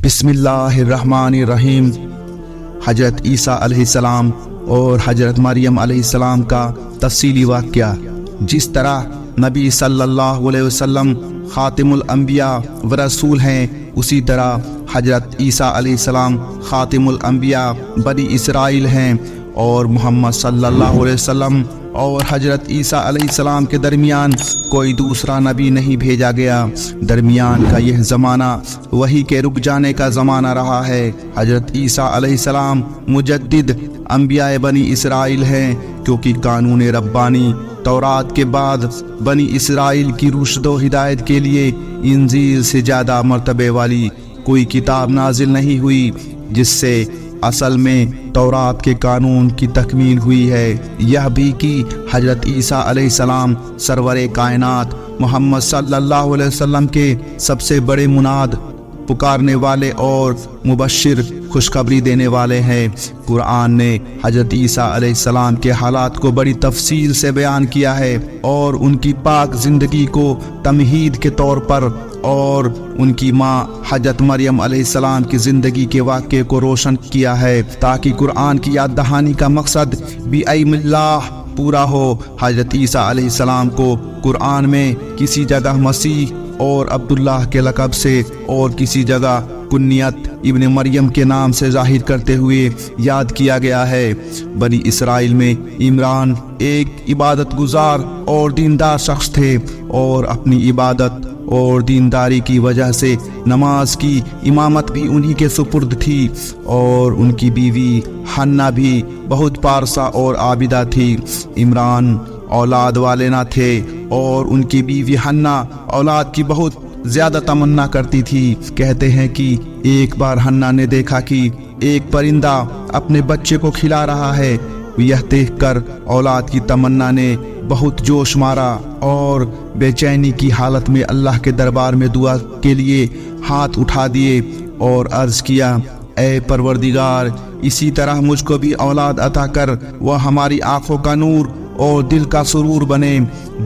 بسم اللہ الرحمن الرحیم۔ حضرت عیسیٰ علیہ السلام اور حضرت مریم علیہ السلام کا تفصیلی واقعہ۔ جس طرح نبی صلی اللہ علیہ وسلم خاتم الانبیاء و رسول ہیں، اسی طرح حضرت عیسیٰ علیہ السلام خاتم الانبیاء بنی اسرائیل ہیں، اور محمد صلی اللہ علیہ وسلم اور حضرت عیسیٰ علیہ السلام کے درمیان کوئی دوسرا نبی نہیں بھیجا گیا۔ درمیان کا یہ زمانہ وحی کے رک جانے کا زمانہ رہا ہے۔ حضرت عیسیٰ علیہ السلام مجدد انبیاء بنی اسرائیل ہیں، کیونکہ قانون ربانی تورات کے بعد بنی اسرائیل کی رشد و ہدایت کے لیے انجیل سے زیادہ مرتبے والی کوئی کتاب نازل نہیں ہوئی، جس سے اصل میں تورات کے قانون کی تکمیل ہوئی ہے۔ یہ بھی کہ حضرت عیسیٰ علیہ السلام سرور کائنات محمد صلی اللہ علیہ وسلم کے سب سے بڑے مناد، پکارنے والے اور مبشر، خوشخبری دینے والے ہیں۔ قرآن نے حضرت عیسیٰ علیہ السلام کے حالات کو بڑی تفصیل سے بیان کیا ہے، اور ان کی پاک زندگی کو تمہید کے طور پر، اور ان کی ماں حضرت مریم علیہ السلام کی زندگی کے واقعے کو روشن کیا ہے، تاکہ قرآن کی یاد دہانی کا مقصد بعلم اللہ پورا ہو۔ حضرت عیسیٰ علیہ السلام کو قرآن میں کسی جگہ مسیح اور عبداللہ کے لقب سے، اور کسی جگہ کنیت ابن مریم کے نام سے ظاہر کرتے ہوئے یاد کیا گیا ہے۔ بنی اسرائیل میں عمران ایک عبادت گزار اور دیندار شخص تھے، اور اپنی عبادت اور دینداری کی وجہ سے نماز کی امامت بھی انہی کے سپرد تھی، اور ان کی بیوی حنا بھی بہت پارسا اور عابدہ تھی۔ عمران اولاد والے نہ تھے، اور ان کی بیوی حنا اولاد کی بہت زیادہ تمنا کرتی تھی۔ کہتے ہیں کہ ایک بار حنا نے دیکھا کہ ایک پرندہ اپنے بچے کو کھلا رہا ہے۔ یہ دیکھ کر اولاد کی تمنا نے بہت جوش مارا، اور بے چینی کی حالت میں اللہ کے دربار میں دعا کے لیے ہاتھ اٹھا دیے اور عرض کیا، اے پروردگار، اسی طرح مجھ کو بھی اولاد عطا کر، وہ ہماری آنکھوں کا نور اور دل کا سرور بنے۔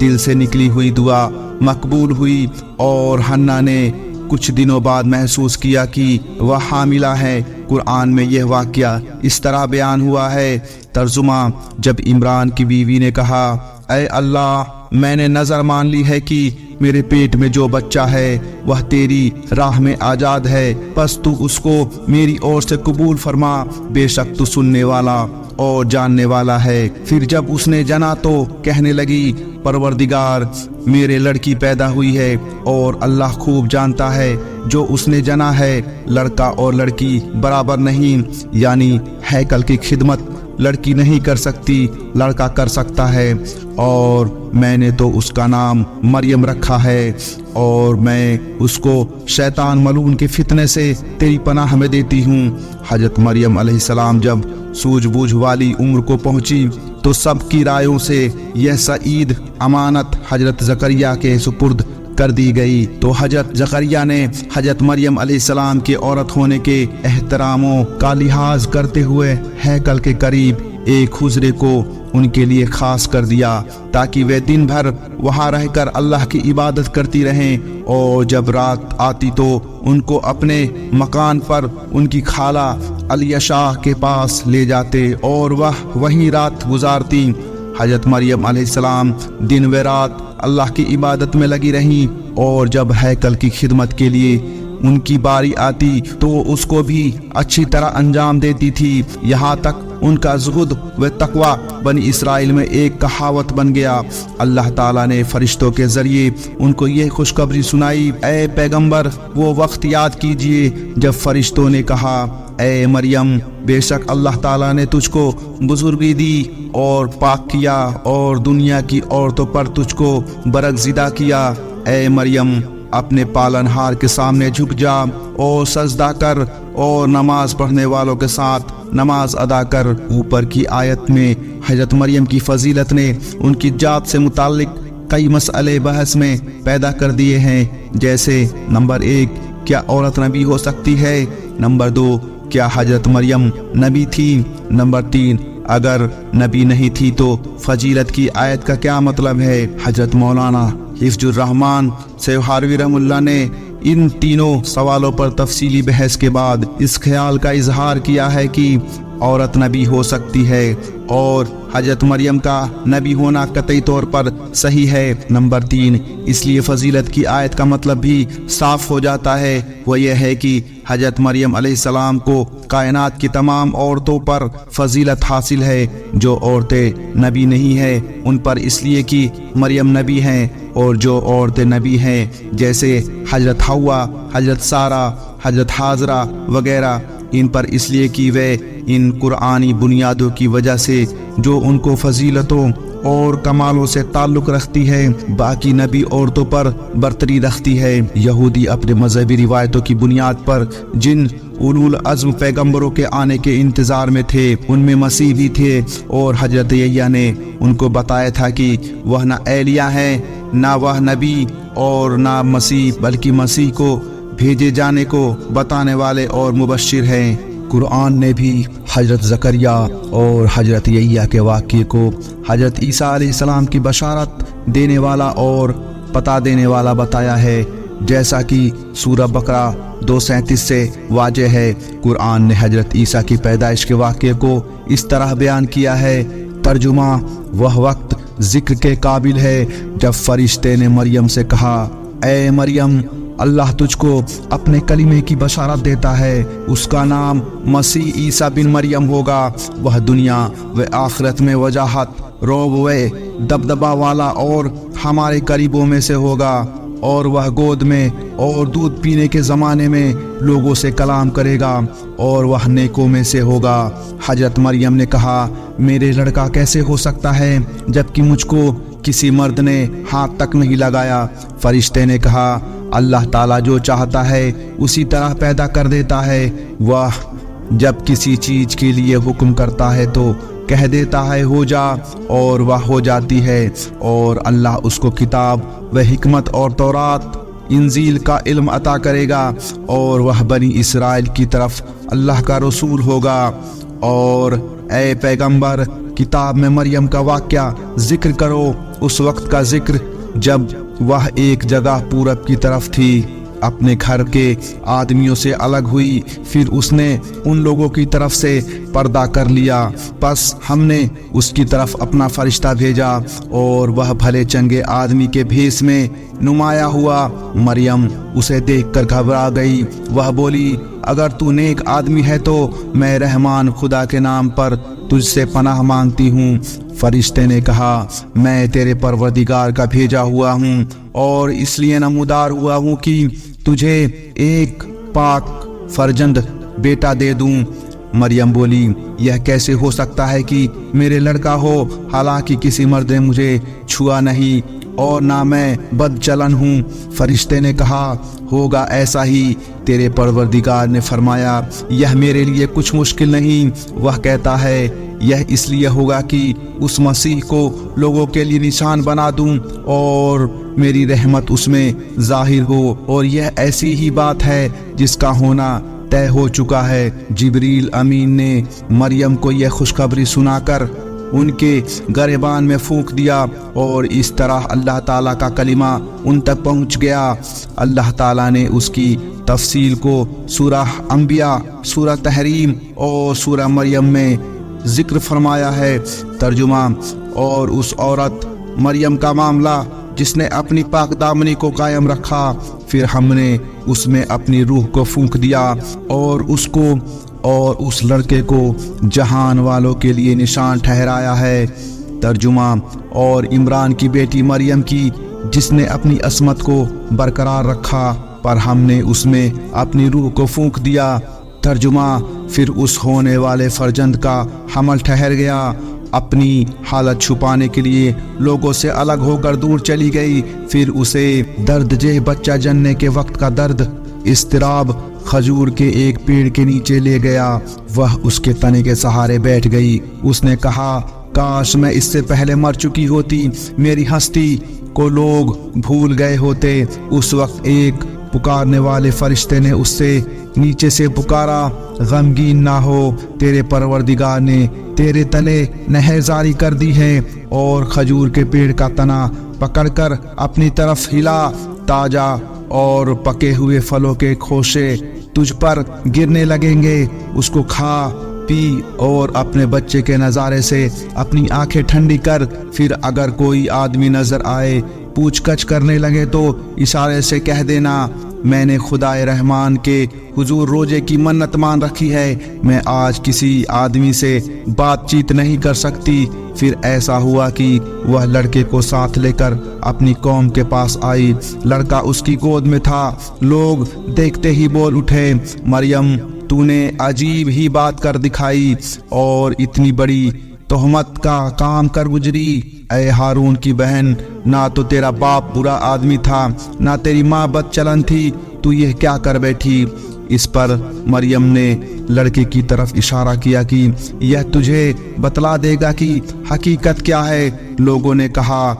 دل سے نکلی ہوئی دعا مقبول ہوئی، اور حنا نے کچھ دنوں بعد محسوس کیا کہ وہ حاملہ ہے۔ قرآن میں یہ واقعہ اس طرح بیان ہوا ہے۔ ترجمہ: جب عمران کی بیوی نے کہا، اے اللہ، میں نے نظر مان لی ہے کہ میرے پیٹ میں جو بچہ ہے وہ تیری راہ میں آزاد ہے، پس تو اس کو میری اور سے قبول فرما، بے شک تو سننے والا اور جاننے والا ہے۔ پھر جب اس نے جنا تو کہنے لگی، پروردگار، میرے لڑکی پیدا ہوئی ہے، اور اللہ خوب جانتا ہے جو اس نے جنا ہے، لڑکا اور لڑکی برابر نہیں، یعنی ہیکل کی خدمت لڑکی نہیں کر سکتی، لڑکا کر سکتا ہے، اور میں نے تو اس کا نام مریم رکھا ہے، اور میں اس کو شیطان ملعون کے فتنے سے تیری پناہ میں دیتی ہوں۔ حضرت مریم علیہ السلام جب سوجھ بوجھ والی عمر کو پہنچی تو سب کی رائوں سے یہ سعید امانت حضرت زکریا کے سپرد کر دی گئی، تو حضرت زکریا نے حضرت مریم علیہ السلام کے عورت ہونے کے احتراموں کا لحاظ کرتے ہوئے ہیکل کے قریب ایک حجرے کو ان کے لیے خاص کر دیا، تاکہ وہ دن بھر وہاں رہ کر اللہ کی عبادت کرتی رہیں، اور جب رات آتی تو ان کو اپنے مکان پر ان کی خالہ الیشا کے پاس لے جاتے، اور وہ وہیں رات گزارتی۔ حضرت مریم علیہ السلام دن و رات اللہ کی عبادت میں لگی رہیں، اور جب ہیکل کی خدمت کے لیے ان کی باری آتی تو اس کو بھی اچھی طرح انجام دیتی تھی، یہاں تک ان کا زہد و تقوی بنی اسرائیل میں ایک کہاوت بن گیا۔ اللہ تعالیٰ نے فرشتوں کے ذریعے ان کو یہ خوشخبری سنائی، اے پیغمبر، وہ وقت یاد کیجئے جب فرشتوں نے کہا، اے مریم، بے شک اللہ تعالیٰ نے تجھ کو بزرگی دی اور پاک کیا، اور دنیا کی عورتوں پر تجھ کو برگزیدہ کیا۔ اے مریم، اپنے پالنہار کے سامنے جھک جا اور سجدہ کر، اور نماز پڑھنے والوں کے ساتھ نماز ادا کر۔ اوپر کی آیت میں حضرت مریم کی فضیلت نے ان کی ذات سے متعلق کئی مسئلے بحث میں پیدا کر دیے ہیں، جیسے نمبر 1، کیا عورت نبی ہو سکتی ہے؟ نمبر 2، کیا حضرت مریم نبی تھی؟ نمبر 3، اگر نبی نہیں تھی تو فضیلت کی آیت کا کیا مطلب ہے؟ حضرت مولانا حفظ الرحمان سیوہاروی رحم اللہ نے ان تینوں سوالوں پر تفصیلی بحث کے بعد اس خیال کا اظہار کیا ہے کہ عورت نبی ہو سکتی ہے اور حضرت مریم کا نبی ہونا قطعی طور پر صحیح ہے۔ نمبر 3، اس لیے فضیلت کی آیت کا مطلب بھی صاف ہو جاتا ہے، وہ یہ ہے کہ حضرت مریم علیہ السلام کو کائنات کی تمام عورتوں پر فضیلت حاصل ہے۔ جو عورتیں نبی نہیں ہیں ان پر اس لیے کہ مریم نبی ہیں، اور جو عورتیں نبی ہیں جیسے حضرت حوا، حضرت سارہ، حضرت حاضرہ وغیرہ، ان پر اس لیے کہ وہ ان قرآنی بنیادوں کی وجہ سے جو ان کو فضیلتوں اور کمالوں سے تعلق رکھتی ہے باقی نبی عورتوں پر برتری رکھتی ہے۔ یہودی اپنے مذہبی روایتوں کی بنیاد پر جن اولو العزم پیغمبروں کے آنے کے انتظار میں تھے ان میں مسیح بھی تھے، اور حضرت یحییٰ نے ان کو بتایا تھا کہ وہ نہ ایلیاہ ہیں، نہ وہ نبی اور نہ مسیح، بلکہ مسیح کو بھیجے جانے کو بتانے والے اور مبشر ہیں۔ قرآن نے بھی حضرت زکریا اور حضرت یحییٰ کے واقعے کو حضرت عیسیٰ علیہ السلام کی بشارت دینے والا اور پتہ دینے والا بتایا ہے، جیسا کہ سورہ بقرہ 237 سے واضح ہے۔ قرآن نے حضرت عیسیٰ کی پیدائش کے واقعے کو اس طرح بیان کیا ہے، ترجمہ: وہ وقت ذکر کے قابل ہے جب فرشتے نے مریم سے کہا، اے مریم، اللہ تجھ کو اپنے کلمے کی بشارت دیتا ہے، اس کا نام مسیح عیسیٰ بن مریم ہوگا، وہ دنیا و آخرت میں وجاہت، رعب و دبدبہ والا اور ہمارے قریبوں میں سے ہوگا، اور وہ گود میں اور دودھ پینے کے زمانے میں لوگوں سے کلام کرے گا، اور وہ نیکوں میں سے ہوگا۔ حضرت مریم نے کہا، میرے لڑکا کیسے ہو سکتا ہے جبکہ مجھ کو کسی مرد نے ہاتھ تک نہیں لگایا؟ فرشتے نے کہا، اللہ تعالیٰ جو چاہتا ہے اسی طرح پیدا کر دیتا ہے، وہ جب کسی چیز کے لیے حکم کرتا ہے تو کہہ دیتا ہے ہو جا، اور وہ ہو جاتی ہے، اور اللہ اس کو کتاب و حکمت اور تورات انجیل کا علم عطا کرے گا، اور وہ بنی اسرائیل کی طرف اللہ کا رسول ہوگا۔ اور اے پیغمبر، کتاب میں مریم کا واقعہ ذکر کرو، اس وقت کا ذکر جب وہ ایک جگہ پورب کی طرف تھی، اپنے گھر کے آدمیوں سے الگ ہوئی، پھر اس نے ان لوگوں کی طرف سے پردہ کر لیا، پس ہم نے اس کی طرف اپنا فرشتہ بھیجا، اور وہ بھلے چنگے آدمی کے بھیس میں نمایاں ہوا۔ مریم اسے دیکھ کر گھبرا گئی، وہ بولی، اگر تو نیک آدمی ہے تو میں رحمان خدا کے نام پر تجھ سے پناہ مانگتی ہوں۔ فرشتے نے کہا، میں تیرے پروردگار کا بھیجا ہوا ہوں، اور اس لیے نمودار ہوا ہوں کہ تجھے ایک پاک فرزند بیٹا دے دوں۔ مریم بولی، یہ کیسے ہو سکتا ہے کہ میرے لڑکا ہو، حالانکہ کسی مرد نے مجھے چھوا نہیں اور نہ میں بد چلن ہوں۔ فرشتے نے کہا، ہوگا ایسا ہی، تیرے پروردگار نے فرمایا، یہ میرے لیے کچھ مشکل نہیں۔ وہ کہتا ہے، یہ اس لیے ہوگا کہ اس مسیح کو لوگوں کے لیے نشان بنا دوں اور میری رحمت اس میں ظاہر ہو، اور یہ ایسی ہی بات ہے جس کا ہونا طے ہو چکا ہے۔ جبریل امین نے مریم کو یہ خوشخبری سنا کر ان کے گریبان میں پھونک دیا، اور اس طرح اللہ تعالیٰ کا کلمہ ان تک پہنچ گیا۔ اللہ تعالیٰ نے اس کی تفصیل کو سورہ انبیاء، سورہ تحریم اور سورہ مریم میں ذکر فرمایا ہے۔ ترجمہ: اور اس عورت مریم کا معاملہ جس نے اپنی پاک دامنی کو قائم رکھا، پھر ہم نے اس میں اپنی روح کو پھونک دیا، اور اس کو اور اس لڑکے کو جہان والوں کے لیے نشان ٹھہرایا ہے۔ ترجمہ: اور عمران کی بیٹی مریم کی جس نے اپنی عصمت کو برقرار رکھا، پر ہم نے اس میں اپنی روح کو پھونک دیا۔ ترجمہ: پھر اس ہونے والے فرزند کا حمل ٹھہر گیا، اپنی حالت چھپانے کے لیے لوگوں سے الگ ہو کر دور چلی گئی، پھر اسے درد دہ بچہ جننے کے وقت کا درد، اضطراب کھجور کے ایک پیڑ کے نیچے لے گیا، وہ اس کے تنے کے سہارے بیٹھ گئی۔ اس نے کہا، کاش میں اس سے پہلے مر چکی ہوتی، میری ہستی کو لوگ بھول گئے ہوتے۔ اس وقت ایک پکارنے والے فرشتے نے اس سے نیچے سے پکارا، غمگین نہ ہو، تیرے پروردگار نے تیرے تلے نہر جاری کر دی ہے، اور کھجور کے پیڑ کا تنا پکڑ کر اپنی طرف ہلا، تازہ اور پکے ہوئے پھلوں کے خوشے تجھ پر گرنے لگیں گے، اس کو کھا پی اور اپنے بچے کے نظارے سے اپنی آنکھیں ٹھنڈی کر۔ پھر اگر کوئی آدمی نظر آئے پوچھ گچھ کرنے لگے تو اشارے سے کہہ دینا میں نے خدائے رحمان کے حضور روزے کی منت مان رکھی ہے، میں آج کسی آدمی سے بات چیت نہیں کر سکتی۔ پھر ایسا ہوا کہ وہ لڑکے کو ساتھ لے کر اپنی قوم کے پاس آئی، لڑکا اس کی گود میں تھا۔ لوگ دیکھتے ہی بول اٹھے مریم تو نے عجیب ہی بات کر دکھائی اور اتنی بڑی تہمت کا کام کر گزری۔ اے ہارون کی بہن، نہ تو تیرا باپ برا آدمی تھا نہ تیری ماں بد چلن تھی، تو یہ کیا کر بیٹھی؟ اس پر مریم نے لڑکے کی طرف اشارہ کیا کہ یہ تجھے بتلا دے گا کہ حقیقت کیا ہے۔ لوگوں نے کہا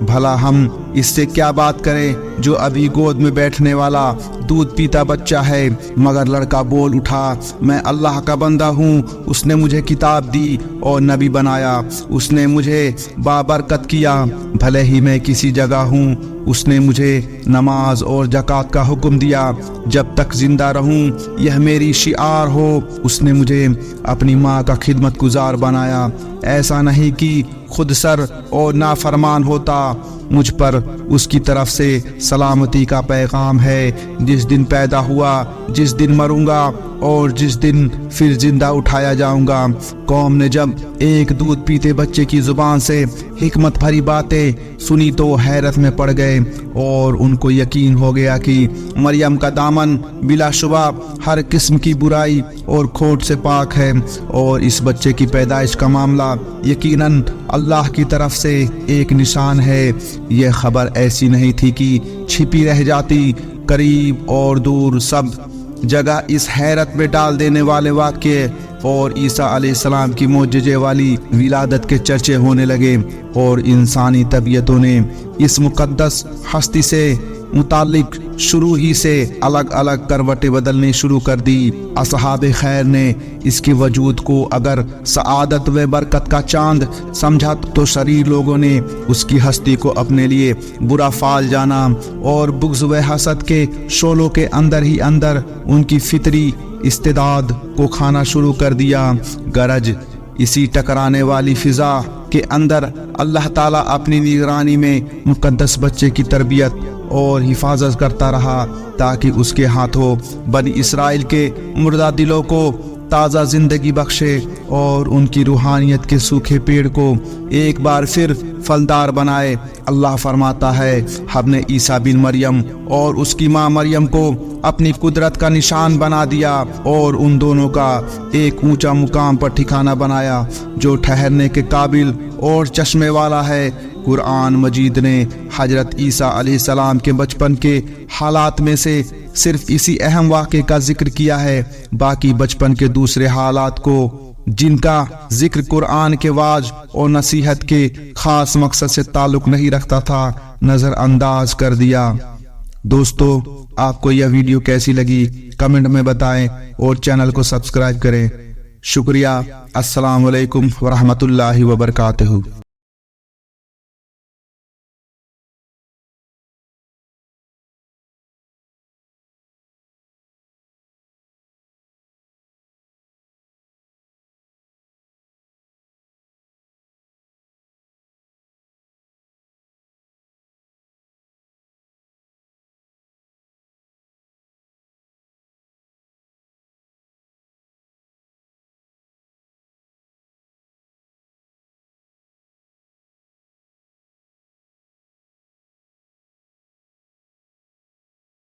بھلا ہم اس سے کیا بات کریں جو ابھی گود میں بیٹھنے والا دودھ پیتا بچہ ہے؟ مگر لڑکا بول اٹھا میں اللہ کا بندہ ہوں، اس نے مجھے کتاب دی اور نبی بنایا، اس نے مجھے بابرکت کیا، بھلے ہی میں کسی جگہ ہوں اس نے مجھے نماز اور زکوٰۃ کا حکم دیا، جب تک زندہ رہوں یہ میری شعار ہو، اس نے مجھے اپنی ماں کا خدمت گزار بنایا، ایسا نہیں کہ خود سر اور نافرمان ہوتا، مجھ پر اس کی طرف سے سلامتی کا پیغام ہے، جس دن پیدا ہوا، جس دن مروں گا اور جس دن پھر زندہ اٹھایا جاؤں گا۔ قوم نے جب ایک دودھ پیتے بچے کی زبان سے حکمت بھری باتیں سنی تو حیرت میں پڑ گئے اور ان کو یقین ہو گیا کہ مریم کا دامن بلا شبہ ہر قسم کی برائی اور کھوٹ سے پاک ہے، اور اس بچے کی پیدائش کا معاملہ یقیناً اللہ کی طرف سے ایک نشان ہے۔ یہ خبر ایسی نہیں تھی کہ چھپی رہ جاتی، قریب اور دور سب جگہ اس حیرت میں ڈال دینے والے واقعے اور عیسیٰ علیہ السلام کی معجزے والی ولادت کے چرچے ہونے لگے، اور انسانی طبیعتوں نے اس مقدس ہستی سے متعلق شروع ہی سے الگ الگ کروٹیں بدلنے شروع کر دی۔ اصحاب خیر نے اس کے وجود کو اگر سعادت و برکت کا چاند سمجھا تو شریر لوگوں نے اس کی ہستی کو اپنے لیے برا فعل جانا اور بغض و حسد کے شعلوں کے اندر ہی اندر ان کی فطری استعداد کو کھانا شروع کر دیا۔ گرج اسی ٹکرانے والی فضا کے اندر اللہ تعالیٰ اپنی نگرانی میں مقدس بچے کی تربیت اور حفاظت کرتا رہا تاکہ اس کے ہاتھوں بنی اسرائیل کے مردہ دلوں کو تازہ زندگی بخشے اور ان کی روحانیت کے سوکھے پیڑ کو ایک بار پھر پھلدار بنائے۔ اللہ فرماتا ہے ہم نے عیسیٰ بن مریم اور اس کی ماں مریم کو اپنی قدرت کا نشان بنا دیا اور ان دونوں کا ایک اونچا مقام پر ٹھکانہ بنایا جو ٹھہرنے کے قابل اور چشمے والا ہے۔ قرآن مجید نے حضرت عیسیٰ علیہ السلام کے بچپن کے حالات میں سے صرف اسی اہم واقعے کا ذکر کیا ہے، باقی بچپن کے دوسرے حالات کو جن کا ذکر قرآن کے واعظ اور نصیحت کے خاص مقصد سے تعلق نہیں رکھتا تھا نظر انداز کر دیا۔ دوستو، آپ کو یہ ویڈیو کیسی لگی کمنٹ میں بتائیں اور چینل کو سبسکرائب کریں۔ شکریہ۔ السلام علیکم ورحمۃ اللہ وبرکاتہ۔